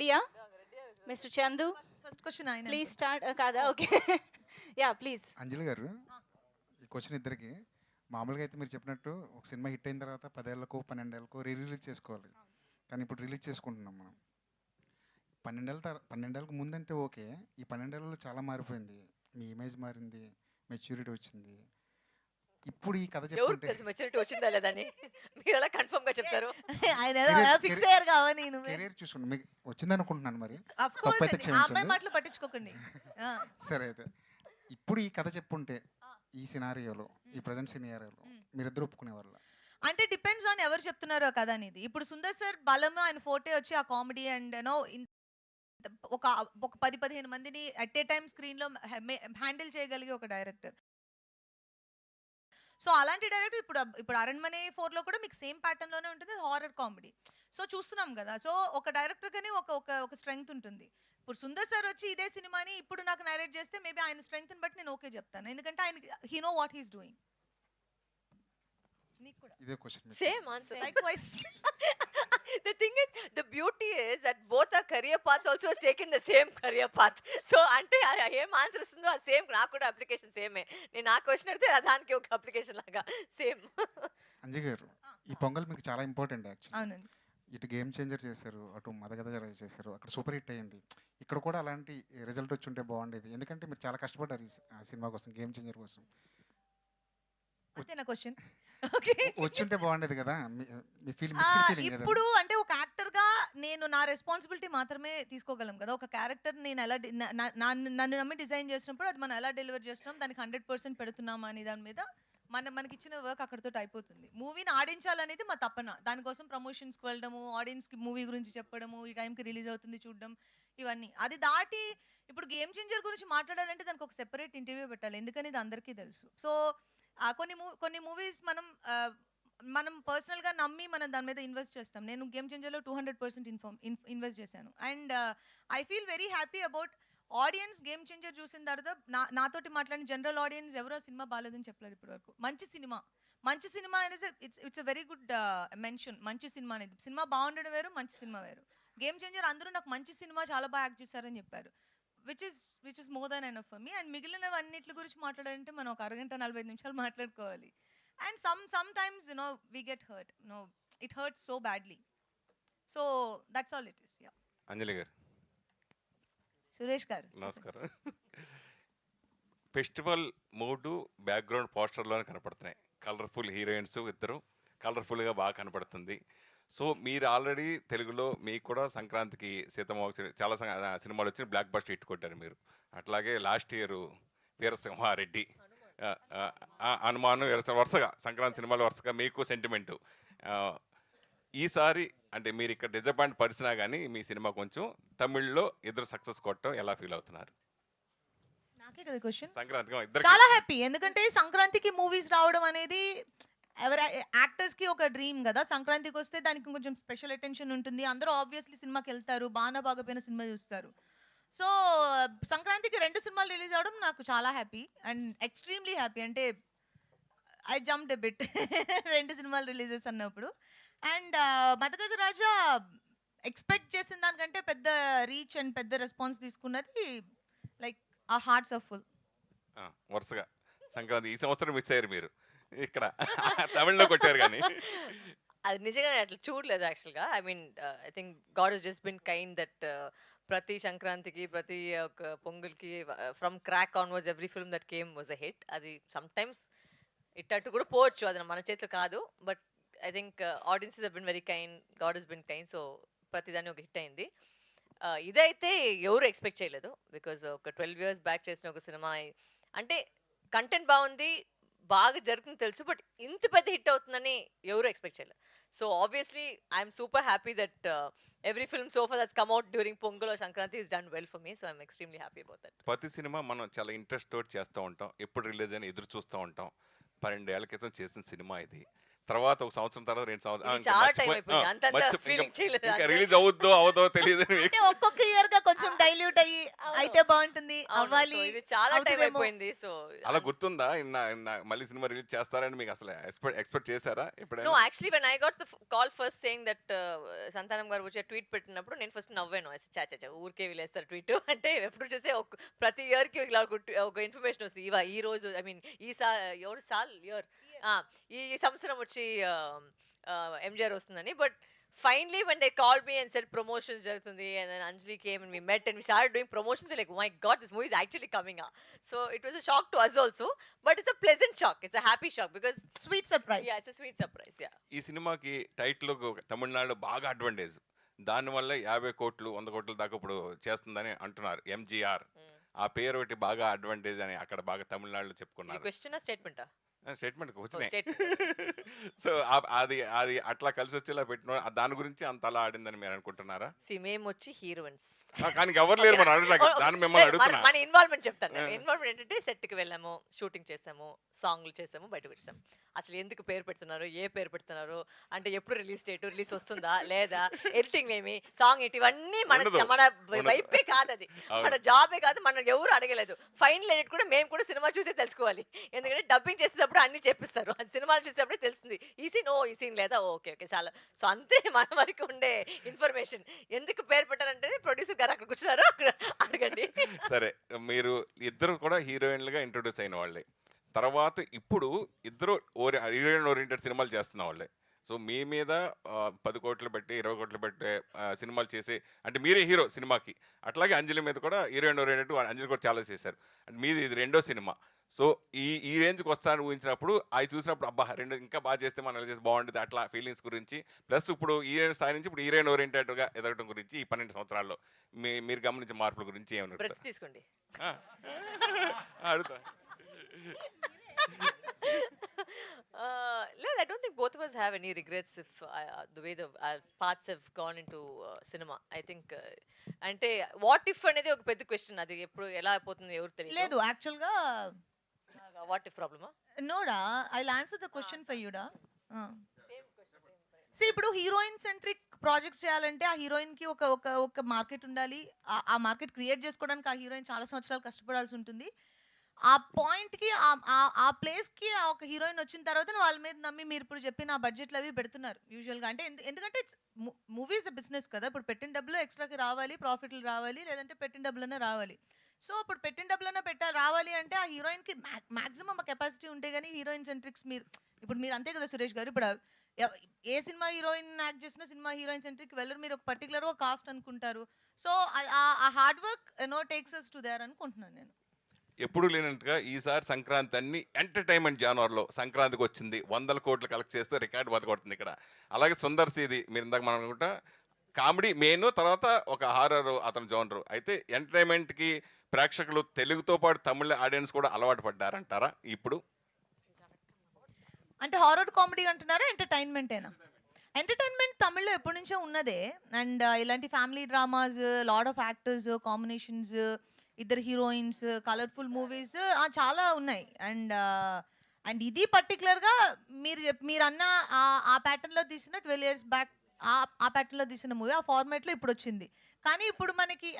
రెడీయా mister Chandu? First question ఆయన please start. కాదా? ఓకే. Yeah please. అంజలి గారు, ఈ క్వశ్చన్ ఇద్దరికి. మామూలుగా అయితే మీరు చెప్పినట్టు ఒక సినిమా హిట్ అయిన తర్వాత 10 ఏళ్ళకో 12 ఏళ్ళకో రిలీజ్ చేసుకోవాలి. కానీ ఇప్పుడు రిలీజ్ చేసుకుంటున్నాం మనం. 12 ఏళ్ళకు ముందంటే ఓకే. ఈ 12 ఏళ్ళలో చాలా మారిపోయింది. మీ ఇమేజ్ మారింది, మెచ్యూరిటీ వచ్చింది. ఇప్పుడు ఈ కథ ఎవరికి చెప్పుకుంటే తెలుసు మెచ్యూరిటీ వచ్చిందా లేదని? మీరు ఎలా కన్ఫర్మ్ గా చెప్తారు? ఆయన ఏదో అలా ఫిక్స్ అయ్యారు కావా నేను కెరీర్ చూసుకోండి, మీకు వచ్చింది అనుకుంటున్నాను. మరి ఆఫ్ కోర్స్ తప్పైతే ఆ క్షమించండి. అమ్మాయి మాటలు పట్టించుకోకండి. సరే అయితే ఇప్పుడు ఈ కథ చెప్పుంటే ఈ సినారియోలో, ఈ ప్రజెంట్ సినారియోలో మీరిద్దరు ఒప్పుకునే వాళ్ళ? అంటే డిపెండ్స్ ఆన్ ఎవరు చెప్తున్నారో కదా అనేది. ఇప్పుడు సుందర్ సార్ బలం ఆయన ఫోటే వచ్చి ఆ కామెడీ అండ్ నో ఒక ఒక 10-15 మందిని అట్ ఏ టైం స్క్రీన్ లో హ్యాండిల్ చేయగలిగే ఒక డైరెక్టర్. సో అలాంటి డైరెక్టర్ ఇప్పుడు అరణ్మనే 4 లో కూడా మీకు సేమ్ ప్యాటర్న్ లోనే ఉంటుంది, హారర్ కామెడీ. సో చూస్తున్నాం కదా. సో ఒక డైరెక్టర్ కానీ ఒక ఒక స్ట్రెంగ్త్ ఉంటుంది. ఇప్పుడు సుందర్ సార్ వచ్చి ఇదే సినిమాని ఇప్పుడు నాకు నరేట్ చేస్తే మేబీ ఆయన స్ట్రెంగ్త్ బట్టి నేను ఓకే చెప్తాను. ఎందుకంటే ఆయన he know what he's doing. నీకు కూడా ఇదే question. Same answer. Likewise. The thing is, the beauty is that both our career paths also has taken the same career path. So అంటే ఏం ఆన్సర్ ఇస్తుందో ఆ సేమ్ నాకు కూడా అప్లికేషన్ సేమే. నేను ఆ క్వశ్చన్ అడితే దానికి ఒక అప్లికేషన్ లాగా సేమ్. అంజయ్ గారు, ఈ పొంగల్ మీకు చాలా ఇంపార్టెంట్ యాక్చువల్లీ. అవునండి. ఇటు గేమ్ చేంజర్ చేశారు, అటు మదగద చేశారు, అక్కడ సూపర్ హిట్ అయ్యింది. ఇక్కడ కూడా అలాంటి రిజల్ట్ వచ్చి ఉంటే బాగుండేది. ఎందుకంటే మీరు చాలా కష్టపడ్డారు ఈ సినిమా కోసం, గేమ్ చేంజర్ కోసం. అంతేనా క్వశ్చన్? ఓకే. వచ్చుంటే బాగుండేది కదా. మీ ఫీల్ మిక్స్డ్ ఫీలింగ్ కదా. ఇప్పుడు అంటే ఒక యాక్టర్ గా నేను నా రెస్పాన్సిబిలిటీ మాత్రమే తీసుకోగలం కదా. ఒక క్యారెక్టర్ నేను ఎలా నన్ను నమ్మి డిజైన్ చేసినప్పుడు అది మనం ఎలా డెలివర్ చేస్తున్నాం, దానికి 100% పెడుతున్నామా అనే దాని మీద మనకి ఇచ్చిన వర్క్ అక్కడితో అయిపోతుంది. మూవీని ఆడించాలనేది మా తపన. దానికోసం ప్రమోషన్స్కి వెళ్ళడము, ఆడియన్స్కి మూవీ గురించి చెప్పడము, ఈ టైంకి రిలీజ్ అవుతుంది చూడడం, ఇవన్నీ. అది దాటి ఇప్పుడు గేమ్ చేంజర్ గురించి మాట్లాడాలంటే దానికి ఒక సెపరేట్ ఇంటర్వ్యూ పెట్టాలి. ఎందుకని ఇది అందరికీ తెలుసు. సో కొన్ని మూవీస్ మనం పర్సనల్గా నమ్మి మనం దాని మీద ఇన్వెస్ట్ చేస్తాం. నేను గేమ్ చేంజర్లో 200% ఇన్వెస్ట్ చేశాను. And I feel very happy about audience. Game changer చూసిన తర్వాత నాతోటి మాట్లాడిన జనరల్ ఆడియన్స్ ఎవరో సినిమా బాగాలేదని చెప్పలేదు ఇప్పటి వరకు. మంచి సినిమా అనేది it's a very good mention. మంచి సినిమా అనేది, సినిమా బాగుండడం వేరు, మంచి సినిమా వేరు. గేమ్ చేంజర్ అందరూ నాకు మంచి సినిమా, చాలా బాగా యాక్ట్ చేశారని చెప్పారు. Which is more than enough for me. And మిగిలినవన్నిటి గురించి మాట్లాడాలంటే మనం ఒక అరగంట 45 నిమిషాలు మాట్లాడుకోవాలి. And sometimes we get hurt. It hurts so badly. So that's all it is. Yeah. అంజలి గారు, సురేష్ గారు నమస్కారం. ఫెస్టివల్ మూడు బ్యాక్గ్రౌండ్ పోస్టర్లోనే కనపడుతున్నాయి. కలర్ఫుల్ హీరోయిన్స్ ఇద్దరు, కలర్ఫుల్గా బాగా కనపడుతుంది. సో మీరు ఆల్రెడీ తెలుగులో మీకు కూడా సంక్రాంతికి సీతమ్మ చాలా సినిమాలు వచ్చి బ్లాక్ బస్టర్ హిట్ కొట్టారు మీరు. అట్లాగే లాస్ట్ ఇయర్ వీరసింహారెడ్డి, హనుమాను, వరుసగా సంక్రాంతి సినిమాలు వరుసగా మీకు సెంటిమెంటు. ఈసారి అంటే మీరు ఇక్కడ డిజపాయింట్ పరిచినా కానీ మీ సినిమా కొంచెం తమిళ్లో ఇద్దరు సక్సెస్ కొట్టడం ఎలా ఫీల్ అవుతున్నారు? నాకే కదా క్వశ్చన్. సంక్రాంతికి ఇద్దరు చాలా హ్యాపీ. ఎందుకంటే సంక్రాంతికి మూవీస్ రావడం అనేది ఎవరి యాక్టర్స్ కి ఒక డ్రీమ్ కదా. సంక్రాంతికి వస్తే దానికి కొంచెం స్పెషల్ అటెన్షన్ ఉంటుంది. అందరూ ఆబ్వియస్లీ సినిమాకి వెళ్తారు, బాగాపోయిన సినిమా చూస్తారు. సో సంక్రాంతికి 2 సినిమాలు రిలీజ్ అవడం నాకు చాలా హ్యాపీ అండ్ ఎక్స్ట్రీమ్లీ హ్యాపీ. అంటే ఐ జంప్డ్ ఎ బిట్ 2 సినిమాలు రిలీజెస్ అన్నప్పుడు. అండ్ మదగజ రాజా ఎక్స్పెక్ట్ చేసిన దానికంటే పెద్ద రీచ్ అండ్ పెద్ద రెస్పాన్స్ తీసుకున్నది. లైక్ ఆ హార్ట్స్ ఆర్ ఫుల్. వరుసగా సంక్రాంతి ఈ సంవత్సరం మిస్ అయ్యారు మీరు, ఇక్కడ తమిళ్లో కొట్టారు కానీ. అది నిజంగానే అట్లా చూడలేదు యాక్చువల్గా. I mean I think God has just been kind that ప్రతి సంక్రాంతికి, ప్రతి ఒక పొంగల్కి, from Krack onwards every film that came was a hit. అది సమ్టైమ్స్ ఇట్టట్టు కూడా పోవచ్చు, అది మన చేతిలో కాదు. But I think audiences have been very kind, God has been kind. So ప్రతిదాన్ని ఒక హిట్ అయింది. ఇదైతే ఎవరు ఎక్స్పెక్ట్ చేయలేదు. బికాజ్ ఒక 12 years బ్యాక్ చేసిన ఒక సినిమా అంటే కంటెంట్ బాగుంది, బాగా జరుగుతుంది తెలుసు, బట్ ఇంత పెద్ద హిట్ అవుతుందని ఎవరు ఎక్స్పెక్ట్ చేయలేదు. So obviously I'm super happy that every film so far that's come out during Pongal or Sankranti is done well for me, so I'm extremely happy about that. ప్రతి cinema మనం చాలా interest తోటి చేస్తూ ఉంటాం, ఎప్పుడు release అని ఎదురు చూస్తూ ఉంటాం. 12 ఏళ్ల క్రితం చేసిన సినిమా ఇది. తర్వాత ఒక సంవత్సరం తర్వాత 2 సంవత్సరాలు ఇది చాలా టైం అయిపోయింది. అంతంత ఫీలింగ్ చేయలేదు. ఇంకా రిలీజ్ అవుద్దో అవదో తెలియదు అంటే ఒక్కొక్క ఇయర్ గా కొంచెం డైల్యూట్ అయ్యి అయితే బాగుంటుంది అవ్వాలి. ఇది చాలా టైం అవుతుందేమో. అయిపోయింది. సో అలా గుర్తుందా మళ్ళీ సినిమా రిలీజ్ చేస్తారని మీకు అసలు ఎక్స్పెక్ట్ చేశారా నో ఎప్పుడైనా? Actually when I got the call first saying that సంతానం గారు వచ్చే ట్వీట్ పెట్టినప్పుడు నేను ఫస్ట్ నవ్వాను. చాచా ఊరికే వీలేస్తారు ట్వీట్ అంటే ఎప్పుడు చూసే ప్రతి ఇయర్ కి ఇలా ఒక ఇన్ఫర్మేషన్ వస్తుంది. ఈ రోజు ఐ మీన్ ఇయర్ ఈ సంవత్సరం వచ్చి ఎంజిఆర్ వస్తుందని. But finally when they called me and said promotions జరుగుతుంది and then Anjali came and we met and we started doing promotions, they're like, oh my god, this movie is actually coming out. So it was a shock to us also, but it's a pleasant shock, it's a happy shock because sweet surprise. yeah, it's a sweet surprise. Yeah, ఈ సినిమాకి title తమిళనాడులో బాగా advantage, దానివల్ల 50 కోట్లు 100 కోట్ల దాకా ఇప్పుడు చేస్తుందని అంటున్నారు. ఎంజీఆర్ ఆ పేరు ఒకటి బాగా అడ్వాంటేజ్ అని అక్కడ బాగా తమిళనాడులో చెప్పుకున్నారు. క్వశ్చన్ స్టేట్మెంటా? స్టేట్మెంట్ వచ్చినాయి. statement. సో అది అది అట్లా కలిసి వచ్చేలా పెట్టిన దాని గురించి అంత అలా ఆడిందని మీరు అనుకుంటున్నారా? మేము వచ్చి హీరోయిన్స్, కానీ ఎవరు లేరు మనం అడగడానికి, దాన్ని మిమ్మల్ని అడుగుతున్నా. మన ఇన్వాల్వ్మెంట్ చెప్తాను. ఇన్వాల్వ్మెంట్ ఏంటంటే సెట్ కి వెళ్ళాము, షూటింగ్ చేసాము, సాంగ్లు చేసాము, బయటకు వచ్చాము. అసలు ఎందుకు పేరు పెడుతున్నారు, ఏ పేరు పెడుతున్నారు అంటే ఎప్పుడు రిలీజ్ డేట్, రిలీజ్ వస్తుందా లేదా, ఎడిటింగ్ ఏమి, సాంగ్ ఏంటి, ఇవన్నీ మన వైపే కాదు, అది మన జాబే కాదు, మన ఎవరు అడగలేదు. ఫైనల్ ఎడిట్ కూడా మేము కూడా సినిమా చూసే తెలుసుకోవాలి. ఎందుకంటే డబ్బింగ్ చేసేటప్పుడు అన్ని చెప్పిస్తారు, అది సినిమాలు చూసేటప్పుడే తెలుస్తుంది. ఈ సీన్ లేదా, ఓకే చాలా. సో అంతే మన వరకు ఉండే ఇన్ఫర్మేషన్. ఎందుకు పేరు పెట్టారంటే ప్రొడ్యూసర్ గారు అక్కడ కూర్చున్నారు, అక్కడ అడగండి. సరే, మీరు ఇద్దరు కూడా హీరోయిన్లుగా ఇంట్రొడ్యూస్ అయిన వాళ్ళే, తర్వాత ఇప్పుడు ఇద్దరు హీరోయిన్ ఓరియంటెడ్ సినిమాలు చేస్తున్న వాళ్ళే. సో మీ మీద 10 కోట్లు పెట్టి 20 కోట్లు పెట్టి సినిమాలు చేసి, అంటే మీరే హీరో సినిమాకి. అట్లాగే అంజలి మీద కూడా హీరోయిన్ ఓరియంటెడ్ అంజలి కూడా చాలా చేశారు. అంటే మీది ఇది 2వ సినిమా. సో ఈ రేంజ్కి వస్తానని ఊహించినప్పుడు అవి చూసినప్పుడు అబ్బా ఇంకా బాగా చేస్తే మనం ఎలా చేస్తే బాగుంటుంది అట్లా ఫీలింగ్స్ గురించి, ప్లస్ ఇప్పుడు హీరోయిన్ స్థాయి నుంచి ఇప్పుడు హీరోయిన్ ఓరియంటెడ్గా ఎదగడం గురించి ఈ 12 సంవత్సరాల్లో మీరు గమనించిన మార్పుల గురించి ఏమన్నా తీసుకోండి. అడుగుతా. I don't think both of us have any regrets if the way the paths have gone into cinema. I think అంటే వాట్ ఇఫ్ అనేది ఒక పెద్ద క్వశ్చన్. అది ఎప్పుడు ఎలా అయిపోతుంది ఎవరు తెలియదు. లేదు యాక్చువల్ గా వాట్ ఇఫ్ ప్రాబ్లమా? నోడా, I will answer the question for యూడా. సి ఇప్పుడు హీరోయిన్ సెంట్రిక్ ప్రాజెక్ట్స్ చేయాలంటే ఆ హీరోయిన్ కి ఒక మార్కెట్ ఉండాలి. ఆ మార్కెట్ క్రియేట్ చేసుకోవడానికి ఆ హీరోయిన్ చాలా సంవత్సరాలు కష్టపడాల్సి ఉంటుంది. ఆ పాయింట్కి ఆ ప్లేస్కి ఒక హీరోయిన్ వచ్చిన తర్వాత వాళ్ళ మీద నమ్మి మీరు ఇప్పుడు చెప్పిన ఆ బడ్జెట్లు అవి పెడుతున్నారు యూజువల్గా. అంటే ఎందుకంటే మూవీస్ బిజినెస్ కదా, ఇప్పుడు పెట్టిన డబ్బులు ఎక్స్ట్రాకి రావాలి, ప్రాఫిట్లు రావాలి, లేదంటే పెట్టిన డబ్బులనే రావాలి. సో అప్పుడు పెట్టిన డబ్బులనే రావాలి అంటే ఆ హీరోయిన్కి మ్యాక్సిమం కెపాసిటీ ఉంటే కానీ హీరోయిన్ సెంట్రిక్స్ మీరు అంతే కదా సురేష్ గారు. ఇప్పుడు ఏ సినిమా హీరోయిన్ యాక్ట్ చేసినా సినిమా హీరోయిన్ సెంట్రిక్ వెళ్ళరు, మీరు ఒక పర్టికులర్ కాస్ట్ అనుకుంటారు. సో ఆ hard work takes us to there అనుకుంటున్నాను నేను. ఎప్పుడు లేనట్టుగా ఈసారి సంక్రాంతి అన్ని ఎంటర్టైన్మెంట్ జానర్లో సంక్రాంతికి వచ్చింది. 100 కోట్లు కలెక్ట్ చేస్తే రికార్డు బతకొడుతుంది ఇక్కడ. అలాగే సుందర్ సీది మీరు ఇందాక మనం అనుకుంటా కామెడీ మెయిన్, తర్వాత ఒక హారర్ అతని జోనరు. అయితే ఎంటర్టైన్మెంట్కి ప్రేక్షకులు తెలుగుతో పాటు తమిళ ఆడియన్స్ కూడా అలవాటు పడ్డారంటారా ఇప్పుడు? అంటే హారర్ కామెడీ అంటున్నారా, ఎంటర్టైన్మెంటేనా? ఎంటర్టైన్మెంట్ తమిళ్లో ఎప్పటి నుంచో ఉన్నదే. అండ్ ఇలాంటి family dramas, lot of actors, combinations, ఇద్దరు హీరోయిన్స్, కలర్ఫుల్ మూవీస్ చాలా ఉన్నాయి. అండ్ ఇది పర్టికులర్గా మీరు అన్న ఆ ప్యాటర్న్లో తీసిన 12 years బ్యాక్ ఆ ప్యాటర్న్లో తీసిన మూవీ ఆ ఫార్మాట్లో ఇప్పుడు వచ్చింది. కానీ ఇప్పుడు మనకి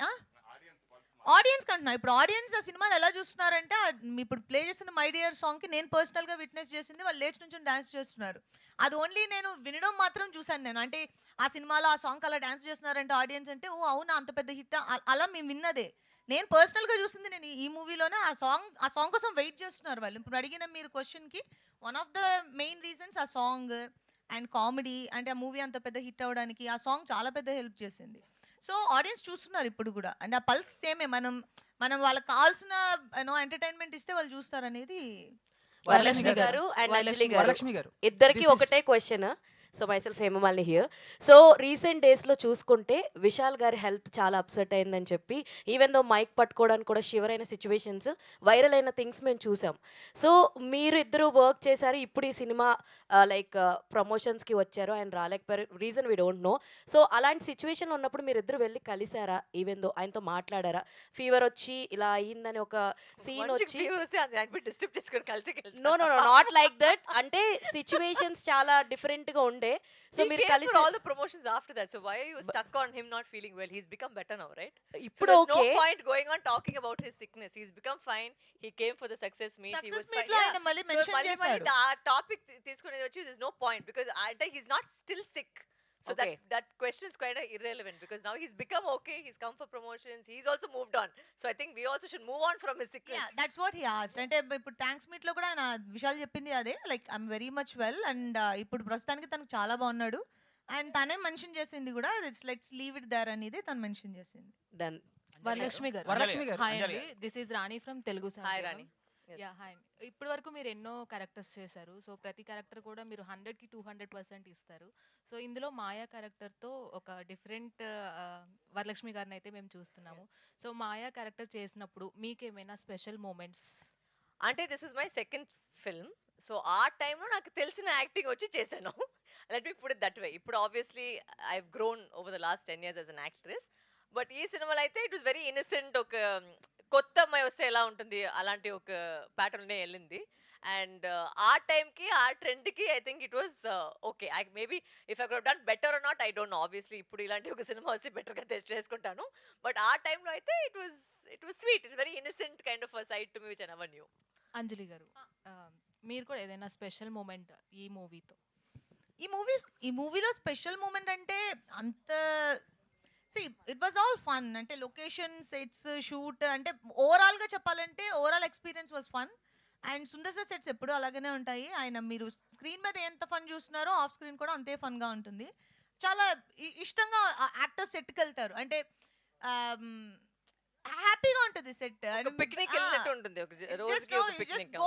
ఆడియన్స్ కంటున్నా, ఇప్పుడు ఆడియన్స్ ఆ సినిమాని ఎలా చూస్తున్నారంటే ఇప్పుడు ప్లే చేసిన మై డియర్ సాంగ్కి నేను పర్సనల్గా విట్నెస్ చేసింది, వాళ్ళు లేచి నుంచి డాన్స్ చేస్తున్నారు. అది ఓన్లీ నేను వినడం మాత్రం చూశాను నేను. అంటే ఆ సినిమాలో ఆ సాంగ్ అలా డాన్స్ చేస్తున్నారంటే ఆడియన్స్ అంటే ఓ అవునా అంత పెద్ద హిట్ అలా మేము విన్నదే. నేను పర్సనల్గా చూసింది నేను ఈ మూవీలోనే. ఆ సాంగ్ కోసం వెయిట్ చేస్తున్నారు వాళ్ళు. ఇప్పుడు అడిగిన మీరు క్వశ్చన్కి one of the main reasons ఆ సాంగ్ అండ్ కామెడీ. అంటే ఆ మూవీ అంత పెద్ద హిట్ అవ్వడానికి ఆ సాంగ్ చాలా పెద్ద హెల్ప్ చేసింది. సో ఆడియన్స్ చూస్తున్నారు ఇప్పుడు కూడా. అండ్ ఆ పల్స్ సేమే, మనం వాళ్ళకి కావాల్సిన ఎంటర్టైన్మెంట్ ఇస్తే వాళ్ళు చూస్తారు అనేది. వరలక్ష్మి గారు అండ్ అంజలి గారు వరలక్ష్మి గారు ఇద్దరికి This is- ఒకటే question. So myself Hema Malini here. So recent డేస్లో చూసుకుంటే విశాల్ గారి హెల్త్ చాలా అప్సెట్ అయిందని చెప్పి ఈవెన్ దో మైక్ పట్టుకోవడానికి కూడా షివర్ అయిన సిచ్యువేషన్స్, వైరల్ అయిన థింగ్స్ మేము చూసాం. సో మీరు ఇద్దరు వర్క్ చేశారు, ఇప్పుడు ఈ సినిమా లైక్ ప్రమోషన్స్కి వచ్చారు, ఆయన రాలేకపోయారు, reason we don't know. So అలాంటి సిచ్యువేషన్లో ఉన్నప్పుడు మీరు ఇద్దరు వెళ్ళి కలిసారా, ఈవెన్ దో ఆయనతో మాట్లాడారా? ఫీవర్ వచ్చి ఇలా అయ్యిందని ఒక సీన్ వచ్చి డిస్టర్బ్ చేసుకొని కలిసి no no no not like that, అంటే సిచ్యువేషన్స్ చాలా డిఫరెంట్ గా ఉండే. సో He మీరు came కలిసి for all the promotions after that. So why are you stuck on him not feeling well? He's become better now, right? So ఇప్పుడు there's okay no point going on talking about his sickness. He's become fine. He came for the success meet. He was success meet fine. లో Yeah. ఆయన మళ్ళీ So mention మళ్ళీ చేశారు. topic తీసుకునేది వచ్చి there's no point because he's not still sick. So Okay. that question is quite irrelevant because now he's become okay. He's come for promotions. He's also moved on. So I think we also should move on from his sickness. That's what he asked. అంటే ఇప్పుడు thanks meet లో కూడా ఆయన విషయాలు చెప్పింది అదే, like I'm very much well and ఇప్పుడు ప్రస్తుతానికి తనకు చాలా బాగున్నాడు. అండ్ తనే మెన్షన్ చేసింది కూడా లెట్స్ లీవ్ ఇట్ దేర్ అనేది తను మెన్షన్ చేసింది. డన్. వరలక్ష్మి గారు. వరలక్ష్మి గారు. హాయ్ అంజలి అండి, this is Rani from Telugu Hi, song. Rani. Yes. Yeah hi. ఇప్పటి వరకు మీరు ఎన్నో క్యారెక్టర్స్ చేశారు. సో ప్రతి క్యారెక్టర్ కూడా మీరు 100కి 200% ఇస్తారు. సో ఇందులో మాయా క్యారెక్టర్తో ఒక డిఫరెంట్ వరలక్ష్మి గారిని అయితే మేము చూస్తున్నాము. సో మాయా క్యారెక్టర్ చేసినప్పుడు మీకేమైనా స్పెషల్ మూమెంట్స్? అంటే this is my second film. So ఆ టైంలో నాకు తెలిసిన యాక్టింగ్ వచ్చి చేశాను. Let me put it that way. ఇప్పుడు obviously I have grown over the last 10 years as an actress. But ఈ సినిమాలో అయితే ఇట్ వాస్ వెరీ ఇన్నసెంట్. ఒక కొత్త అమ్మాయి వస్తే ఎలా ఉంటుంది అలాంటి ఒక ప్యాటర్న్నే వెళ్ళింది. అండ్ ఆ టైంకి ఆ ట్రెండ్కి I think it was okay. I maybe if I could done better or not I don't know. Obviously ఇప్పుడు ఇలాంటి ఒక సినిమా వస్తే బెటర్గా చేసుకుంటాను. బట్ ఆ టైంలో అయితే it was sweet. It's very innocent kind of side to me which I never knew. Anjali garu, మీరు కూడా ఏదైనా స్పెషల్ మూమెంట్ ఈ మూవీతో? ఈ మూవీలో స్పెషల్ మూమెంట్ అంటే అంత ఇట్ వాజ్ ఆల్ ఫన్. అంటే లొకేషన్ సెట్స్ షూట్ అంటే ఓవరాల్ గా చెప్పాలంటే overall experience was fun. And Sundar sir sets ఎప్పుడు అలాగనే ఉంటాయి. ఆయన మీరు స్క్రీన్ మీద ఎంత ఫన్ చూస్తున్నారో ఆఫ్ స్క్రీన్ కూడా అంతే ఫన్ గా ఉంటుంది. చాలా ఇష్టంగా యాక్టర్స్ సెట్కి వెళ్తారు. అంటే హ్యాపీగా ఉంటుంది సెట్. పిక్నిక్ వెళ్ళినట్టు ఉంటుంది. ఒక రోజుకి ఒక picnic.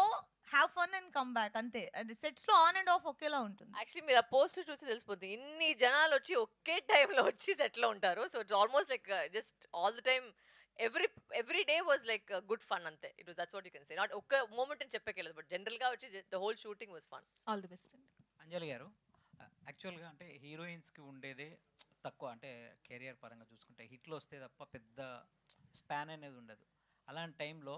Have fun and come back అంతే. సెట్స్ లో ఆన్ అండ్ ఆఫ్ ఒకేలా ఉంటుంది. యాక్చువల్లీ మీరు ఆ పోస్టర్ చూసి తెలిసిపోతుంది ఇన్ని జనాలు వచ్చి ఒకే టైంలో వచ్చి సెట్ లో ఉంటారు. So it's almost like just all the time every day was like good fun అంతే. It was that's what you can say. Not ఒక్క మూమెంట్ అని చెప్పకేలేదు బట్ జనరల్ గా వచ్చి the whole shooting was fun. All the best అండి. అంజలి గారు, యాక్చువల్గా అంటే హీరోయిన్స్కి ఉండేదే తక్కువ. అంటే కెరియర్ పరంగా చూసుకుంటే హిట్లు వస్తే తప్ప పెద్ద స్పాన్ అనేది ఉండదు. అలాంటి టైంలో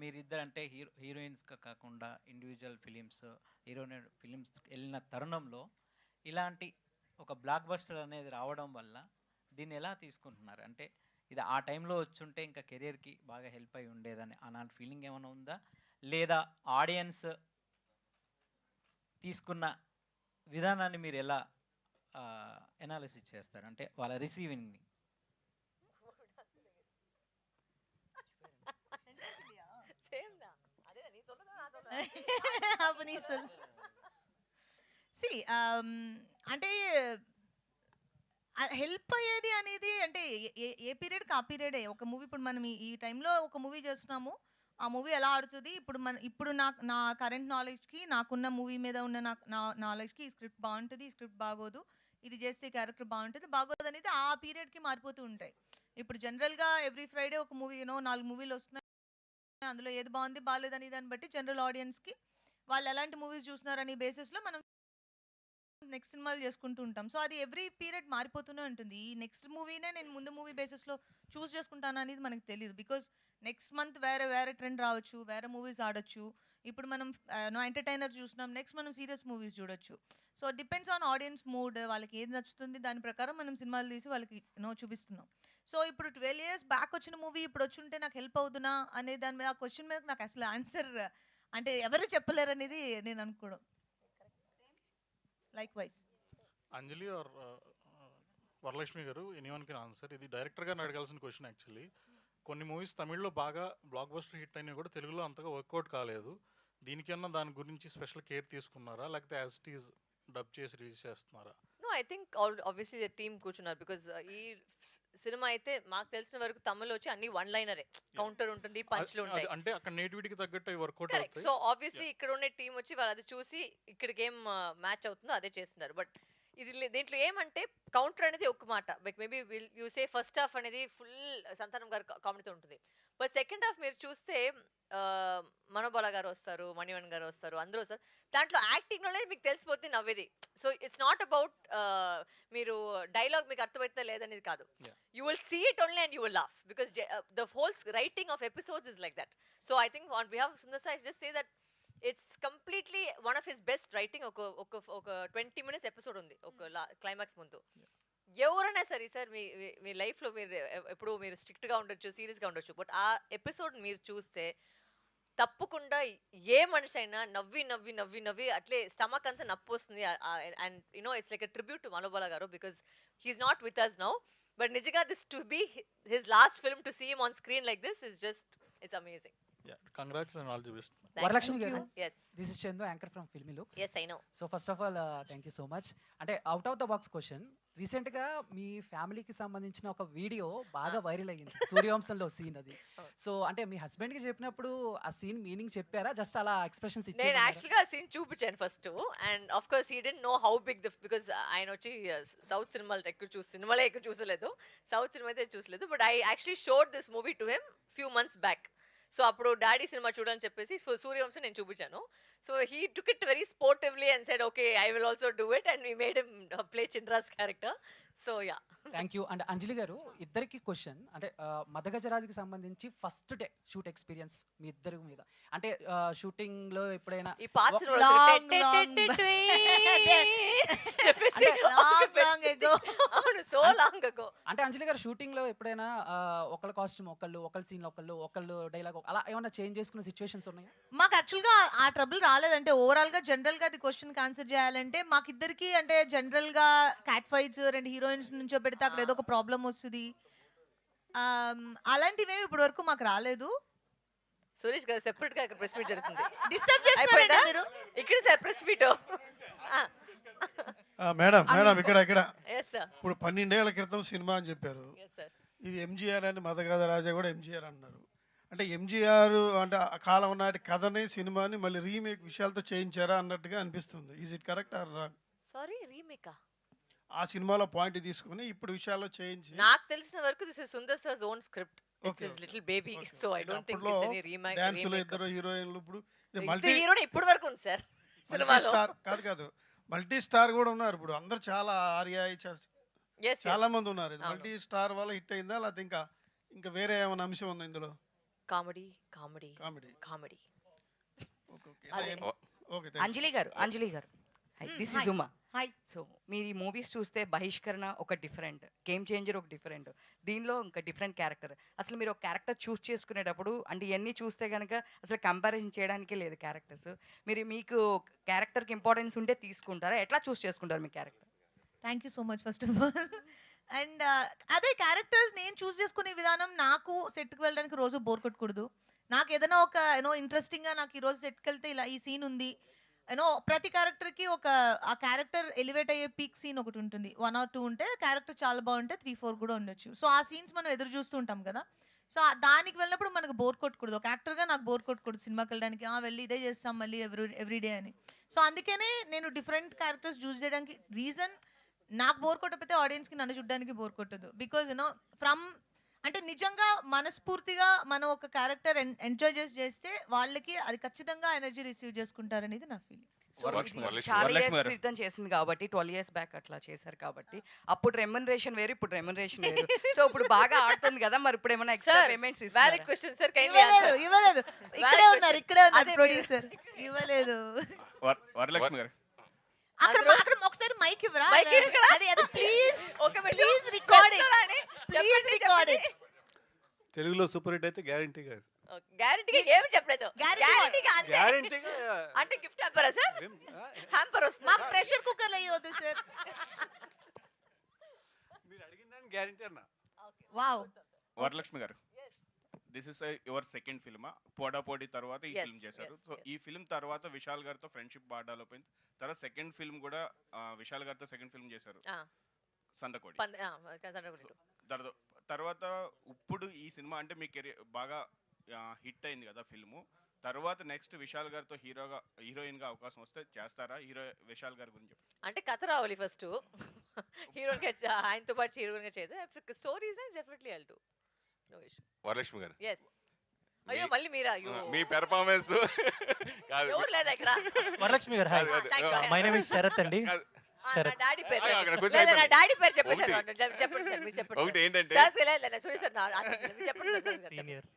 మీరిద్దరు అంటే హీరోయిన్స్గా కాకుండా ఇండివిజువల్ ఫిలిమ్స్, హీరోయిన్ ఫిలిమ్స్ వెళ్ళిన తరుణంలో ఇలాంటి ఒక బ్లాక్ బస్టర్ అనేది రావడం వల్ల దీన్ని ఎలా తీసుకుంటున్నారు? అంటే ఇది ఆ టైంలో వచ్చుంటే ఇంకా కెరియర్కి బాగా హెల్ప్ అయి ఉండేదని అలాంటి ఫీలింగ్ ఏమైనా ఉందా? లేదా ఆడియన్స్ తీసుకున్న విధానాన్ని మీరు ఎలా ఎనాలిసిస్ చేస్తారు? అంటే వాళ్ళ రిసీవింగ్ని. అంటే హెల్ప్ అయ్యేది అనేది అంటే ఏ పీరియడ్కి ఆ పీరియడే. ఒక మూవీ ఇప్పుడు మనం ఈ టైంలో ఒక మూవీ చేస్తున్నాము, ఆ మూవీ ఎలా ఆడుతుంది ఇప్పుడు నా కరెంట్ నాలెడ్జ్కి, నాకున్న మూవీ మీద ఉన్న నా నాలెడ్జ్కి ఈ స్క్రిప్ట్ బాగుంటుంది, ఈ స్క్రిప్ట్ బాగోదు, ఇది చేస్తే క్యారెక్టర్ బాగుంటుంది బాగోదు అనేది ఆ పీరియడ్కి మారిపోతూ ఉంటాయి. ఇప్పుడు జనరల్గా ఎవ్రీ ఫ్రైడే ఒక మూవీ 4 మూవీలు వస్తున్నాయి, అందులో ఏది బాగుంది బాగాలేదని దాన్ని బట్టి జనరల్ ఆడియన్స్కి వాళ్ళు ఎలాంటి మూవీస్ చూస్తున్నారని బేసిస్లో మనం నెక్స్ట్ సినిమాలు చేసుకుంటూ ఉంటాం. సో అది ఎవ్రీ పీరియడ్ మారిపోతూనే ఉంటుంది. ఈ నెక్స్ట్ మూవీనే నేను ముందు మూవీ బేసిస్లో చూస్ చేసుకుంటాను అనేది మనకు తెలియదు. బికాజ్ నెక్స్ట్ మంత్ వేరే ట్రెండ్ రావచ్చు, వేరే మూవీస్ ఆడొచ్చు. ఇప్పుడు మనం ఎంటర్టైనర్ చూస్తున్నాం, నెక్స్ట్ మనం సీరియస్ మూవీస్ చూడొచ్చు. So depends on audience mood, వాళ్ళకి ఏది నచ్చుతుంది దాని ప్రకారం మనం సినిమాలు తీసి వాళ్ళకి చూపిస్తున్నాం. సో ఇప్పుడు 12 years బ్యాక్ వచ్చిన మూవీ ఇప్పుడు వచ్చి ఉంటే నాకు హెల్ప్ అవుతున్నా అనే దాని మీద ఆ క్వశ్చన్ మీద నాకు అసలు ఆన్సర్ అంటే ఎవరు చెప్పలేరు అనేది నేను అనుకోవడం. Likewise. అంజలి ఆర్ వరలక్ష్మి గారు, ఎనీవన్ కెన్ ఆన్సర్. ఇది డైరెక్టర్ గారిని అడగాల్సిన క్వశ్చన్ యాక్చువల్లీ. కొన్ని మూవీస్ తమిళ్లో బాగా బ్లాక్ బస్టర్ హిట్ అయినా కూడా తెలుగులో అంతగా వర్కౌట్ కాలేదు. దీనికన్నా దాని గురించి స్పెషల్ కేర్ తీసుకున్నారా, లేకపోతే యాజ్ ఇట్ ఈజ్ డబ్ చేసి రిలీజ్ చేస్తున్నారా? No, I think obviously the team కూర్చున్నారు బికాజ్ ఈ సినిమా అయితే మాకు తెలిసిన వరకు తమిళ్ వచ్చి అన్ని వన్ లైనరే, కౌంటర్ ఉంటుంది, పంచ్లు ఉంటాయి. అంటే అక్కడ నేటివిటీకి తగ్గట్టు వర్కౌట్ కరెక్ట్. అవుతాయి. సో ఆబ్వియస్లీ ఇక్కడ ఉన్న టీం వచ్చి వాళ్ళు అది చూసి ఇక్కడికి ఏం మ్యాచ్ అవుతుందో అదే చేస్తున్నారు. బట్ దీంట్లో ఏమంటే కౌంటర్ అనేది ఒక మాట, like maybe you say first half అనేది ఫుల్ సంతానం గారు కామెడీతో ఉంటుంది. బట్ సెకండ్ హాఫ్ మీరు చూస్తే మనోబాల గారు వస్తారు, మణివన్ గారు వస్తారు, అందరూ వస్తారు. దాంట్లో యాక్టింగ్ అనేది మీకు తెలిసిపోతుంది నవ్వేది. సో ఇట్స్ నాట్ అబౌట్ మీరు డైలాగ్ మీకు అర్థమవుతుందా లేదనేది కాదు. You will see it only and you will laugh because the whole writing of episodes is like that. So I think on behalf Sundar Sai just say that it's completely one of his best writing. ఒక 20 minutes episode ఉంది ఒక climax ముందు. ఎవరైనా సరే sir మీ లైఫ్లో మీరు ఎప్పుడు మీరు స్ట్రిక్ట్గా ఉండొచ్చు, సీరియస్గా ఉండొచ్చు, బట్ ఆ ఎపిసోడ్ మీరు చూస్తే తప్పకుండా ఏ మనిషి అయినా నవ్వి నవ్వి నవ్వి నవ్వి అట్లే స్టమక్ అంతా నొప్పి వస్తుంది. And you know it's like a tribute to Manobala garu because he's not with us now. But నిజంగా this to be his last film to see him on screen like this is just it's amazing. Congrats and all the best. Varalakshmi గారు, Yes. This is Chandu, anchor from Filmy Looks. Yes, I know. So first of all thank you so much. అంటే out of the box question, రీసెంట్గా మీ ఫ్యామిలీకి సంబంధించిన ఒక video బాగా viral అయ్యింది, సూర్యవంశంలో scene అది. So అంటే మీ హస్బెండ్కి చెప్పినప్పుడు ఆ సీన్ మీనింగ్ చెప్పారా, జస్ట్ అలా ఎక్స్ప్రెషన్స్ నేను ఇచ్చారా? యాక్చువల్గా ఆ సీన్ చూపించాను first, and of course he didn't know how big the, because ఆయన వచ్చి సౌత్ సినిమాలు సినిమాలే ఎక్కువ చూసలేదు, సౌత్ సినిమా అయితే చూసలేదు. But I actually showed this movie to him few months back. So అప్పుడు డాడీ సినిమా చూడని చెప్పేసి సూర్యవంశం నేను చూపించాను. So he took it very sportively and said okay I will also do it, and we made him play చింద్రాస్ character. So yeah, thank you. And Anjali garu, ఇద్దరికి question, అంటే మదగజరాజుకి సంబంధించి ఫస్ట్ డే షూట్ ఎక్స్పీరియన్స్ మీ ఇద్దరి మీద, అంటే షూటింగ్ లో ఎప్పుడైనా ఈ పార్ట్స్ సో లాంగ్ అగో. అంటే అంజలి గారు షూటింగ్ లో ఎప్పుడైనా ఒకళ్ళ కాస్ట్యూమ్ ఒకళ్ళ సీన్ ఒకళ్ళు డైలాగ్ అలా ఏమైనా చేంజ్ చేసుకున్న సిచ్యువేషన్స్ ఉన్నాయా? మాకు యాక్చువల్గా ఆ ట్రబుల్ రాలేదంటే ఓవరాల్ గా జనరల్ గా అది క్వశ్చన్ ఆన్సర్ చేయాలంటే మాకిద్దరికి అంటే జనరల్ గా క్యాట్ ఫైట్స్ రెండు హీరోయిన్స్ నుంచో పెడితే అక్కడ ఏదో ఒక ప్రాబ్లం వస్తుంది, అలాంటివి ఇప్పటి వరకు మాకు రాలేదు. సురేష్ గారు సెపరేట్ గా ఇక్కడ ప్రెస్ మీట్ జరుగుతుంది, డిస్టర్బ్ చేస్తారా మీరు? ఇక్కడ సార్ ప్రెస్ మీట్. మేడం ఇక్కడ ఎస్ సార్, ఇప్పుడు 12 ఏళ్ల క్రితం సినిమా అని చెప్పారు, ఎస్ సార్. ఇది ఎంజీఆర్ అని మదగజ రాజా కూడా ఎంజీఆర్ అన్నారు. అంటే ఎంజీఆర్ అంటే ఆ కాలం నాటి కథని సినిమాని మళ్ళీ రీమేక్ విషయాలతో చేయించారా అన్నట్టుగా అనిపిస్తుంది. Is it correct or wrong? Sorry, రీమేకా? ఆ సినిమాలో పాయింట్ తీసుకుని ఇప్పుడు విషయాల్లో చేయించి, నాకు తెలిసిన వరకు this is Sundar sir's own script, it's his little baby. So I don't think it's any remake. డాన్సులు ఇద్దరు హీరోయిన్లు, ఇప్పుడు మల్టీ హీరో ఇప్పటి వరకు ఉంది సార్ సినిమాలో. స్టార్ కాదు మల్టీ స్టార్ కూడా ఉన్నారు ఇప్పుడు, అందరు చాలా ఆర్యా చాలా మంది ఉన్నారు. మల్టీ స్టార్ వల్ల హిట్ అయిందా లేకపోతే ఇంకా వేరే ఏమైనా అంశం ఉందా ఇందులో? Comedy comedy comedy comedy. Okay. Anjali garu this is Uma. Hi. So మీరు ఈ మూవీస్ చూస్తే బహిష్కరణ ఒక డిఫరెంట్, గేమ్ చేంజర్ ఒక డిఫరెంట్, దీనిలో ఇంకా డిఫరెంట్ క్యారెక్టర్. అసలు మీరు ఒక క్యారెక్టర్ చూస్ చేసుకునేటప్పుడు అంటే ఇవన్నీ చూస్తే కనుక అసలు కంపారిజన్ చేయడానికే లేదు క్యారెక్టర్స్. మీకు క్యారెక్టర్కి ఇంపార్టెన్స్ ఉంటే తీసుకుంటారా, ఎట్లా చూస్ చేసుకుంటారు మీ character? Thank you so much first of all. And అదే క్యారెక్టర్స్ నేను చూస్ చేసుకునే విధానం, నాకు సెట్కి వెళ్ళడానికి రోజు బోర్ కొట్టకూడదు. నాకు ఏదైనా ఒక ఇంట్రెస్టింగ్గా నాకు ఈరోజు సెట్కి వెళ్తే ఇలా ఈ సీన్ ఉంది, ప్రతి క్యారెక్టర్కి ఒక ఆ క్యారెక్టర్ ఎలివేట్ అయ్యే పీక్ సీన్ ఒకటి ఉంటుంది, 1 or 2 ఉంటే క్యారెక్టర్ చాలా బాగుంటే 3-4 కూడా ఉండొచ్చు. సో ఆ సీన్స్ మనం ఎదురు చూస్తూ ఉంటాం కదా. సో దానికి వెళ్ళినప్పుడు మనకు బోర్ కొట్టకూడదు, ఒక యాక్టర్గా నాకు బోర్ కొట్టకూడదు సినిమాకి వెళ్ళడానికి, వెళ్ళి ఇదే చేస్తాం మళ్ళీ ఎవ్రీడే అని. సో అందుకనే నేను డిఫరెంట్ క్యారెక్టర్స్ చూస్ చేయడానికి రీజన్, నాకు బోర్ కొట్టకపోతే ఆడియన్స్కి నన్ను చూడడానికి బోర్ కొట్టదు. బికాజ్ ఫ్రమ్ అంటే నిజంగా మనస్ఫూర్తిగా మనం ఒక క్యారెక్టర్ ఎంజాయ్ చేస్తే వాళ్ళకి అది ఖచ్చితంగా ఎనర్జీ రిసీవ్ చేసుకుంటారనేది నా ఫీలింగ్. చాలా ఇయర్స్ క్రితం చేసింది కాబట్టి 12 years బ్యాక్ అట్లా చేశారు కాబట్టి అప్పుడు రెమ్యునరేషన్ వేరు, ఇప్పుడు రెమ్యునరేషన్ వేరు. సో ఇప్పుడు బాగా ఆడుతుంది కదా, మరి ఇప్పుడు ఏమైనా ఎక్స్ట్రా పేమెంట్స్ ఇస్తారా? Valid question sir, kindly answer. ఇవ్వలేదు, ఇక్కడే ఉన్నారు ప్రొడ్యూసర్, ఇవ్వలేదు. వరలక్ష్మి గారు అక్కడ ఒకసారి మైక్ ఇవ్వరా? అది please okay please record it. తెలుగులో సూపర్ హిట్ అయితే గ్యారంటీ కాదు. గ్యారెంటీగా ఏమి చెప్పలేదు, గ్యారెంటీగా అంతే. గ్యారంటీగా అంటే గిఫ్ట్ హ్యాంపరా సార్? హ్యాంపర్ వస్తుంది మాకు ప్రెషర్ కుక్కర్ అయ్యొద్దు సార్. మీరు అడిగిన దానికి గ్యారంటీ అన్న. వావ్. వరలక్ష్మి గారు దిస్ ఇస్ యువర్ సెకండ్ ఫిల్మా? పోటాపోటీ తర్వాత ఈ Yes, ఫిల్మ్ చేశారు. yes, so yes. ఈ ఫిల్మ్ తర్వాత విశాల్ గారితో ఫ్రెండ్షిప్ బాగా డెవలప్ అయింది. తర్వాత సెకండ్ ఫిల్మ్ కూడా విశాల్ గారితో సెకండ్ ఫిల్మ్ చేశారు, సందకోడి. తర్వాత ఇప్పుడు ఈ సినిమా అంటే మీ కెరీర్ బాగా హిట్ అయింది కదా ఫిల్ము. తర్వాత నెక్స్ట్ విశాల్ గారితో హీరోయిన్ గా అవకాశం వస్తే చేస్తారా? విశాల్ గారి గురించి చెప్పండి. అంటే కథ రావాలి ఫస్ట్. హీరోయిన్ ఆయనతో పాటు హీరోయిన్ గా చేస్తే stories definitely I'll do. No issue. Varalakshmi గారు yes. అయ్యో మళ్ళీ మీరా? అయ్యో మీ పెర్ఫార్మెన్స్ కాదు. ఎవరు లేదా ఇక్కడ? వరలక్ష్మి గారు hi, Thank you. My name is Sharath అండి. నా శరత్. డాడీ పేరు అక్కడ చెప్పండి. కొంచెం లేదా నా అయిపోయింది. డాడీ పేరు చెప్పేసారు. ఒకటి. చెప్పండి సార్, మీరు చెప్పండి ఒకటి సార్. ఏంటంటే సార్ లేదా సారీ సార్ నా మీరు చెప్పండి సార్, చెప్పండి. సీనియర్.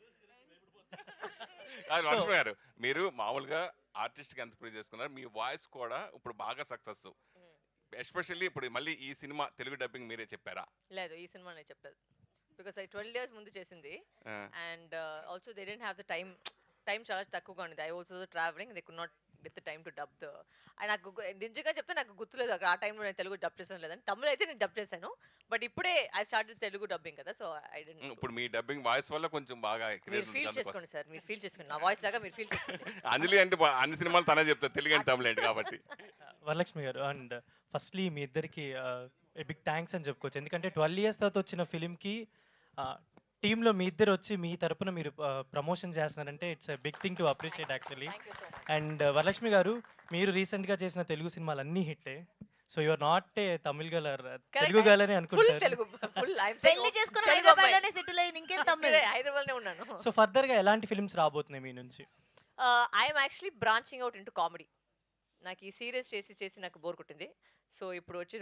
కాదు లక్ష్మి గారు, మీరు మామూలుగా ఆర్టిస్ట్కి ఎంత ప్రూవ్ చేసుకున్నారు, మీ వాయిస్ కూడా ఇప్పుడు బాగా సక్సెస్. ఎస్పెషల్లీ ఇప్పుడు మళ్ళీ ఈ సినిమా తెలుగు డబ్బింగ్ మీరే చెప్పారా? లేదు, ఈ సినిమా నేను చెప్పలేదు. బికాస్ ఐ 12 years ముందు చేసింది. And also they didn't have the time చాలా తక్కువగా ఉంది. I also travelling, they could not get the time to dub the. నాకు నిజంగా చెప్తే నాకు గుర్తులేదు అక్కడ ఆ టైంలో నేను తెలుగు డబ్ చేసాను లేదని. తమిళ అయితే నేను డబ్ చేశాను, బట్ ఇప్పుడే ఐ స్టార్ట్ తెలుగు డబ్బింగ్ కదా, సో ఐ డెంట్. ఇప్పుడు మీ డబ్బింగ్ వాయిస్ వల్ల కొంచెం బాగా మీరు ఫీల్ చేసుకోండి సార్, మీరు ఫీల్ చేసుకోండి, నా వాయిస్ లాగా మీరు ఫీల్ చేసుకోండి. అంజలి అంటే అన్ని సినిమాలు తనే చెప్తారు, తెలుగు అంటే తమిళ ఏంటి కాబట్టి. వరలక్ష్మి గారు, అండ్ ఫస్ట్లీ మీ ఇద్దరికి బిగ్ థ్యాంక్స్ అని చెప్పుకోవచ్చు. ఎందుకంటే 12 years తర్వాత వచ్చిన ఫిలింకి టీంలో మీ ఇద్దరు వచ్చి మీ తరపున మీరు ప్రమోషన్ చేస్తున్నారంటే it's big thing to appreciate actually. And Varalakshmi garu, మీరు రీసెంట్గా చేసిన తెలుగు సినిమాలు అన్నీ హిట్టే. So your not a Tamil girl, Telugu girl అని అనుకుంటారు. పెళ్లి చేసుకుని హైదరాబాద్లోనే సెటిల్ అయింది, ఇంకేం తమిళ? హైదరాబాద్లోనే ఉన్నాను. సో ఫర్దర్గా ఎలాంటి ఫిల్మ్స్ రాబోతున్నాయి మీ నుంచి? I'm actually branching out into comedy. నాకు ఈ సీరియస్ చేసి నాకు బోర్ కొట్టింది. సో ఇప్పుడు వచ్చి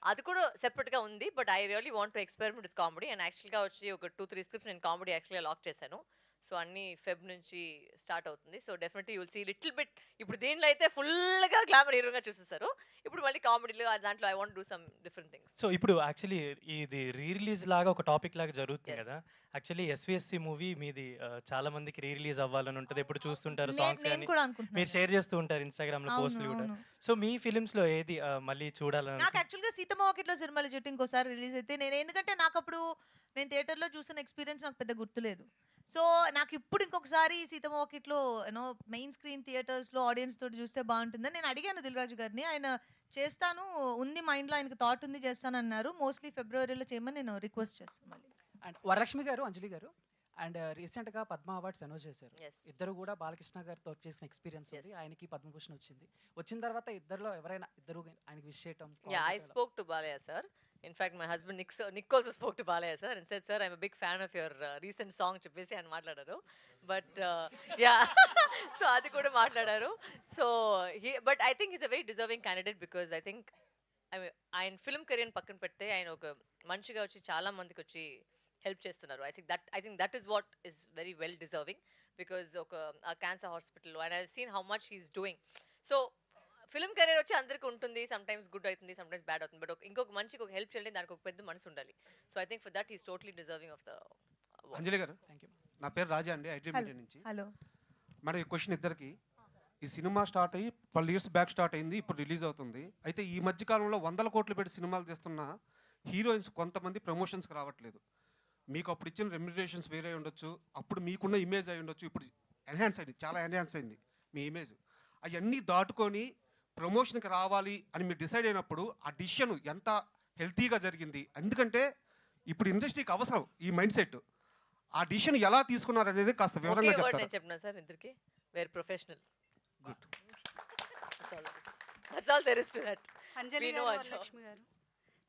అది కూడా సెపరేట్గా ఉంది, but I really want to experiment with comedy. And యాక్చువల్గా వచ్చి ఒక 2-3 స్క్రిప్ట్స్ నేను కామెడీ యాక్చువల్గా లాక్ చేశాను. సో అన్ని ఫెబ్ నుంచి స్టార్ట్ అవుతుంది. So definitely you'll see little bit. ఇప్పుడు దీంట్లో అయితే ఫుల్గా గ్లామర్ హీరోగా చూసేస్తారు. ఇప్పుడు మళ్ళీ కామెడీలో దాంట్లో I want do some different things. So ఇప్పుడు యాక్చువల్లీ ఇది రిలీజ్ లాగా ఒక టాపిక్ లాగా జరుగుతుంది కదా. యాక్చువల్లీ ఎస్విఎస్సి మూవీ మీది చాలా మందికి రిలీజ్ అవ్వాలని ఉంటుంది, ఎప్పుడు చూస్తుంటారు సాంగ్స్ కానీ మీరు షేర్ చేస్తూ ఉంటారు ఇన్స్టాగ్రామ్ లో పోస్టులు కూడా. సో మీ ఫిలిమ్స్ లో ఏది మళ్ళీ చూడాలని? నాకు యాక్చువల్గా సీతమ్మ వాకిట్లో సినిమాల జట్టు ఇంకోసారి రిలీజ్ అయితే నేను, ఎందుకంటే నాకు అప్పుడు నేను థియేటర్లో చూసిన ఎక్స్పీరియన్స్ నాకు పెద్ద గుర్తులేదు. సో నాకు ఇప్పుడు ఇంకొకసారి సీతమ్మ వాకిట్లో యూనో మెయిన్ స్క్రీన్ థియేటర్స్లో ఆడియన్స్ తోటి చూస్తే బాగుంటుందని నేను అడిగాను దిల్ రాజు గారిని. ఆయన చేస్తాను ఉంది, మైండ్లో ఆయనకు థాట్ ఉంది, చేస్తాను అన్నారు. మోస్ట్లీ ఫిబ్రవరిలో చేయమని నేను రిక్వెస్ట్ చేస్తాను మళ్ళీ. అండ్ వరలక్ష్మి గారు, అంజలి గారు, అండ్ రీసెంట్గా పద్మ అవార్డ్స్ అనౌన్స్ చేశారు. ఇద్దరు కూడా బాలకృష్ణ గారితో చేసిన ఎక్స్పీరియన్స్ ఉంది, ఆయనకి పద్మభూషణ్ వచ్చింది. వచ్చిన తర్వాత ఇద్దరు ఆయనకి విష్ చేయటం. I spoke to Balayya sir. In fact, my husband Nick also spoke to Balaya sir and said, sir, I'm a big fan of your recent song చెప్పేసి ఆయన మాట్లాడారు. బట్ యా సో అది కూడా మాట్లాడారు. So but I think is a very deserving candidate, because I think ఆయన film career పక్కన పెడితే ఆయన ఒక మనిషిగా వచ్చి చాలా మందికి వచ్చి హెల్ప్ చేస్తున్నారు. I think that is what is very well deserving, because ఒక క్యాన్సర్ హాస్పిటల్లో and I seen how much he's doing. So film career వచ్చి అందరికీ ఉంటుంది, సమ్ టైమ్స్ గుడ్ అవుతుంది, సమ్ టైమ్స్ బ్యాడ్ అవుతుంది, బట్ ఇంకొక మంచికి ఒక హెల్ప్ చేయాలి, దానికి ఒక పెద్ద మనసు ఉండాలి. So I think for that is totally deserving of the award. Anjali garu, thank you. నా పేరు రాజా అండి, ఐటీ మీడియా నుంచి. హలో మేడం, ఈ క్వశ్చన్ ఇద్దరికి. ఈ సినిమా స్టార్ట్ అయ్యి 12 years బ్యాక్ స్టార్ట్ అయింది, ఇప్పుడు రిలీజ్ అవుతుంది. అయితే ఈ మధ్య కాలంలో 100 కోట్లు పెట్టి సినిమాలు తీస్తున్న హీరోయిన్స్ కొంతమంది ప్రమోషన్స్కి రావట్లేదు. మీకు అప్పుడు ఇచ్చిన రెమ్యునరేషన్స్ వేరే ఉండొచ్చు, అప్పుడు మీకున్న ఇమేజ్ అయి ఉండొచ్చు, ఇప్పుడు ఎన్హాన్స్ అయింది, చాలా ఎన్హాన్స్ అయింది మీ ఇమేజ్. అవన్నీ దాటుకొని ప్రమోషన్కి రావాలి అని మీరు డిసైడ్ అయినప్పుడు ఆ డిసిషన్ ఎంత హెల్తీగా జరిగింది? ఎందుకంటే ఇప్పుడు ఇండస్ట్రీకి అవసరం ఈ మైండ్ సెట్. ఆ డిసిషన్ ఎలా తీసుకున్నారు అనేది కాస్త వివరంగా చెప్తారా? నేను చెప్పినా సార్ ఇద్దరికి very professional. Good, that's all there is to that. Anjali garu, Varalakshmi గారు,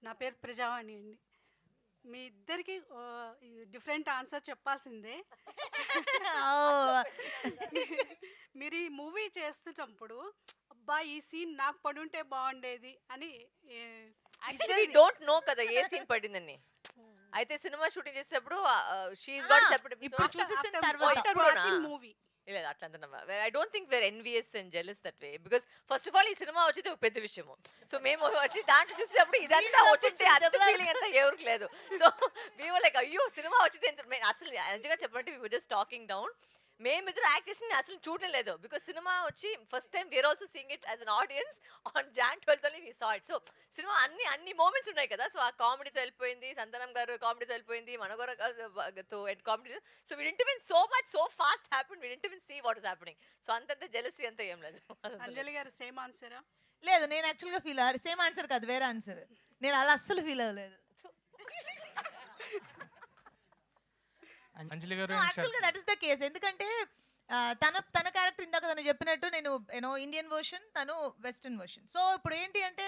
నా పేరు ప్రజావాణి అండి. మీ ఇద్దరికి డిఫరెంట్ ఆన్సర్ చెప్పాల్సిందే. మీరు ఈ మూవీ చేస్తున్నప్పుడు అబ్బా ఈ సీన్ నాకు పడుంటే బాగుండేది అని యాక్చువల్లీ వి డోంట్ నో కదా ఏ సీన్ పడిందని. అయితే సినిమా షూటింగ్ చేసేటప్పుడు షీ ఇస్ గాట్ సెపరేట్. ఇప్పుడు చూసేసిన తర్వాత మూవీ లేదు అట్లా. I don't think where envious and jealous that way, because first of all ఈ సినిమా వచ్చేది ఒక పెద్ద విషయము. సో మేము వచ్చి దాంట్లో చూసేటప్పుడు ఇదంతా వచ్చింటే అంత ఫీలింగ్ అంతా ఎవరికి లేదు. సో వీ వర్ లైక్ అయ్యో సినిమా వచ్చింది అసలు నిజంగా చెప్పండి, we were just talking down. మేమిద్దరు యాక్ట్ చేసి నేను అసలు చూడలేదు బికాస్ సినిమా వచ్చి first time we're also seeing it as an audience on Jan 12th only we saw it. So cinema అన్ని మూమెంట్స్ ఉన్నాయి కదా. సో ఆ కామెడీతో వెళ్ళిపోయింది, సంతానం గారు కామెడీతో వెళ్ళిపోయింది, మనగోరతో comedy. So we didn't even so much so fast happen, we didn't even see what is happening. So అంతంత జెలసీ అంత ఏం లేదు. అంజలి గారు సేమ్ ఆన్సరా? లేదు, నేను యాక్చువల్గా ఫీల్ అయ్యారు. సేమ్ ఆన్సర్ కాదు, వేరే ఆన్సర్. నేను అలా అస్సలు ఫీల్ అవ్వలేదు. అంజలి గారు యాక్చువల్గా దట్ ఇస్ ద కేస్. ఎందుకంటే తన క్యారెక్టర్ ఇందాక తను చెప్పినట్టు నేను ఇండియన్ వర్షన్, తను వెస్టర్న్ వర్షన్. సో ఇప్పుడు ఏంటి అంటే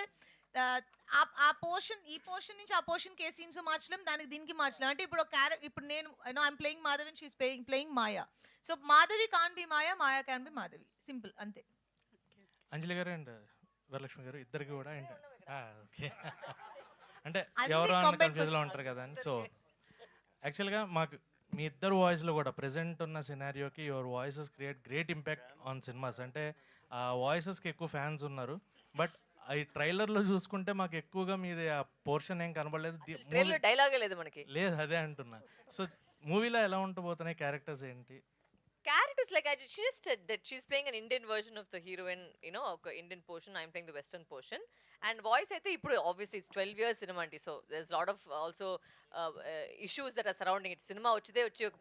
ఆ పోర్షన్, ఈ పోర్షన్ నుంచి ఆ పోర్షన్కి ఏ సీన్స్ మార్చలేం, దానికి దీనికి మార్చలేం. అంటే ఇప్పుడు ఇప్పుడు నేను I'm playing Madhavi and she's playing Maya. So Madhavi can be Maya, Maya can be Madhavi, simple అంతే. అంజలి గారు అండ్ వరలక్ష్మి గారు ఇద్దరికి కూడా ఓకే అంటే ఎవరో అన్న కన్ఫ్యూజ్లో ఉంటారు కదా అని. సో యాక్చువల్గా మాకు మీ ఇద్దరు వాయిస్లో కూడా ప్రెజెంట్ ఉన్న సినారియోకి your voices create great impact on cinemas. అంటే ఆ వాయిసెస్కి ఎక్కువ ఫ్యాన్స్ ఉన్నారు. బట్ ఈ ట్రైలర్లో చూసుకుంటే మాకు ఎక్కువగా మీది ఆ పోర్షన్ ఏం కనబడలేదు. డైలాగే లేదు మనకి. లేదు, అదే అంటున్నా. సో మూవీలో ఎలా ఉండబోతున్నాయి క్యారెక్టర్స్ ఏంటి? Characters like she just said that she's playing an Indian version of the heroine, Indian portion. I'm playing the Western portion. And voice అయితే ఇప్పుడు obviously it's 12 years cinema anti, so there's a lot of also issues that are surrounding it. Cinema వచ్చేదే వచ్చి ఒక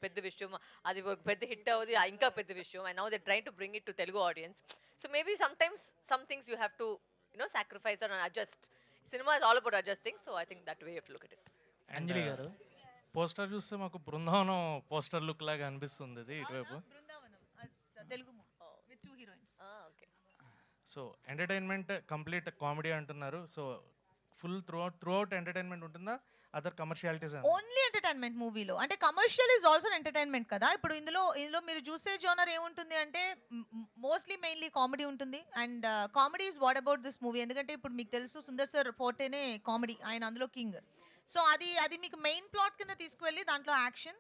పెద్ద విషయం, అది ఒక పెద్ద హిట్ అవుది, ఇంకా పెద్ద విషయం. And now they're trying to bring it to Telugu audience. So maybe sometimes some things you have to sacrifice or adjust. Cinema is all about adjusting, so I think that way you have to look at it. అంజలి గారు poster చూస్తే మాకు Brindavanam poster look లాగా అనిపిస్తుంది ఇది ఇటువైపు. Telugu with 2 heroines. Okay. So entertainment complete comedy అంటున్నారు. So full throughout entertainment ఉంటుందా? Other commercialities? Only entertainment మూవీలో. అంటే కమర్షియల్ ఈజ్ ఆల్సో ఎంటర్టైన్మెంట్ కదా. ఇప్పుడు ఇందులో మీరు చూసే జోనర్ ఏముంటుంది అంటే మోస్ట్లీ మెయిన్లీ కామెడీ ఉంటుంది. And comedy is what about this movie. ఎందుకంటే ఇప్పుడు మీకు తెలుసు సుందర్ సార్ ఫోర్టేనే కామెడీ, ఆయన అందులో కింగ్. సో అది మీకు మెయిన్ ప్లాట్ కింద తీసుకువెళ్ళి దాంట్లో యాక్షన్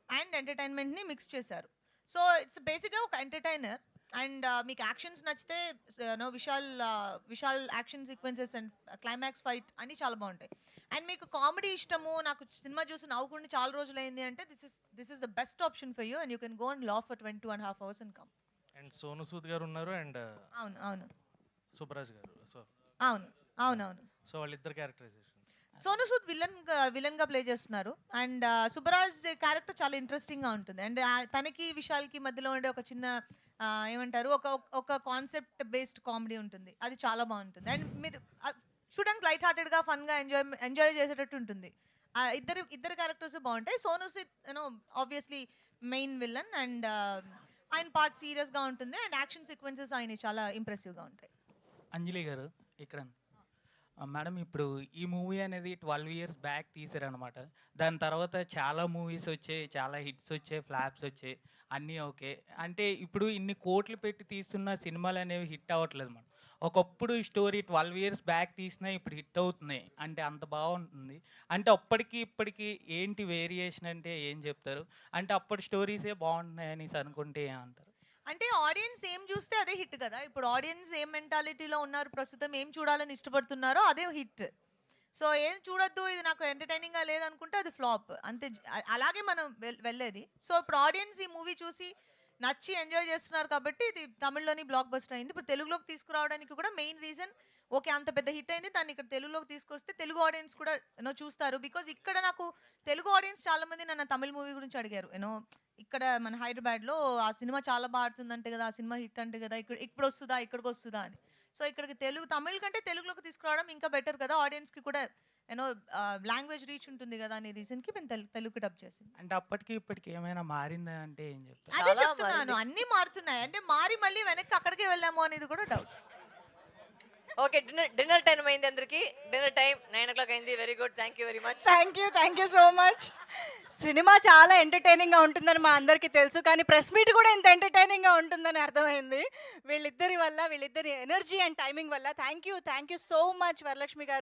అండ్ ఎంటర్టైన్మెంట్ని మిక్స్ చేశారు. సో ఇట్స్ బేసిక్గా ఒక ఎంటర్టైనర్. అండ్ మీకు యాక్షన్స్ నచ్చితే Vishal action sequences and climax fight అన్నీ చాలా బాగుంటాయి. అండ్ మీకు కామెడీ ఇష్టము, నాకు సినిమా చూసి నవ్వుకుంటే చాలా రోజులైంది అంటే this is the best option for you. And you can go and laugh for 22.5 hours and come. And Sonu Sood గారు ఉన్నారు అండ్ అవును సుబ్రాజ్ గారు. సో అవును. సో వాళ్ళిద్దరు క్యారెక్టరైజేషన్. సోను సూద్ విలన్ గా ప్లే చేస్తున్నారు. అండ్ సుబ్బరాజ్ క్యారెక్టర్ చాలా ఇంట్రెస్టింగ్ గా ఉంటుంది. అండ్ తనకి విశాల్కి మధ్యలో ఉండే ఒక చిన్న ఏమంటారు ఒక కాన్సెప్ట్ బేస్డ్ కామెడీ ఉంటుంది, అది చాలా బాగుంటుంది. అండ్ మీరు చూడడానికి లైట్ హార్టెడ్ గా ఫన్ గా ఎంజాయ్ చేసేటట్టు ఉంటుంది. ఇద్దరు క్యారెక్టర్స్ బాగుంటాయి. Sonu Sood obviously main villain and ఆయన పార్ట్ సీరియస్ గా ఉంటుంది. అండ్ యాక్షన్ సీక్వెన్సెస్ ఆయన చాలా ఇంప్రెసివ్ గా ఉంటాయి. అంజలి గారు ఇక్కడ మేడం, ఇప్పుడు ఈ మూవీ అనేది 12 years బ్యాక్ తీసారనమాట. దాని తర్వాత చాలా మూవీస్ వచ్చాయి, చాలా హిట్స్ వచ్చాయి, ఫ్లాప్స్ వచ్చాయి, అన్నీ ఓకే. అంటే ఇప్పుడు ఇన్ని కోట్లు పెట్టి తీస్తున్న సినిమాలు అనేవి హిట్ అవ్వట్లేదు మేడం. ఒకప్పుడు స్టోరీ 12 years బ్యాక్ తీసినా ఇప్పుడు హిట్ అవుతున్నాయి అంటే అంత బాగుంటుంది. అంటే అప్పటికి ఇప్పటికి ఏంటి వేరియేషన్ అంటే ఏం చెప్తారు? అంటే అప్పటి స్టోరీసే బాగుంటున్నాయి అనేసి అనుకుంటే ఏమంటారు? అంటే ఆడియన్స్ ఏం చూస్తే అదే హిట్ కదా. ఇప్పుడు ఆడియన్స్ ఏం మెంటాలిటీలో ఉన్నారు, ప్రస్తుతం ఏం చూడాలని ఇష్టపడుతున్నారో అదే హిట్. సో ఏం చూడొద్దు, ఇది నాకు ఎంటర్టైనింగ్గా లేదనుకుంటే అది ఫ్లాప్ అంతే. అలాగే మనం వెళ్ళేది. సో ఇప్పుడు ఆడియన్స్ ఈ మూవీ చూసి నచ్చి ఎంజాయ్ చేస్తున్నారు కాబట్టి ఇది తమిళ్లోని బ్లాక్ బస్టర్ అయింది. ఇప్పుడు తెలుగులోకి తీసుకురావడానికి కూడా మెయిన్ రీజన్ ఓకే అంత పెద్ద హిట్ అయింది, దాన్ని ఇక్కడ తెలుగులోకి తీసుకొస్తే తెలుగు ఆడియన్స్ కూడా చూస్తారు. బికాజ్ ఇక్కడ నాకు తెలుగు ఆడియన్స్ చాలా మంది నన్ను తమిళ మూవీ గురించి అడిగారు. ఇక్కడ మన హైదరాబాద్లో ఆ సినిమా చాలా బాగుంటుందంటే కదా, ఆ సినిమా హిట్ అంటే కదా, ఇప్పుడు వస్తుందా, ఇక్కడికి వస్తుందా అని. సో ఇక్కడికి తమిళ్ కంటే తెలుగులోకి తీసుకురావడం ఇంకా బెటర్ కదా, ఆడియన్స్కి కూడా లాంగ్వేజ్ రీచ్ ఉంటుంది కదా అనే రీజన్కి మేము తెలుగుకి డబ్ చేసింది. అంటే అప్పటికి ఇప్పటికి ఏమైనా మారిందా అంటే ఏం చెప్తారు? అదే చెప్తున్నాను, అన్నీ మారుతున్నాయి. అంటే మారి మళ్ళీ వెనక్కి అక్కడికే వెళ్ళాము అనేది కూడా డౌట్. ఓకే, డిన్నర్ టైం అయింది అందరికి. డిన్నర్ టైం 9 o'clock అయింది. Very good, thank you very much. Thank you so much. Cinema చాలా ఎంటర్టైనింగ్గా ఉంటుందని మా అందరికీ తెలుసు, కానీ ప్రెస్ మీట్ కూడా ఇంత ఎంటర్టైనింగ్గా ఉంటుందని అర్థమైంది వీళ్ళిద్దరి ఎనర్జీ అండ్ టైమింగ్ వల్ల. Thank you so much Varalakshmi గారు.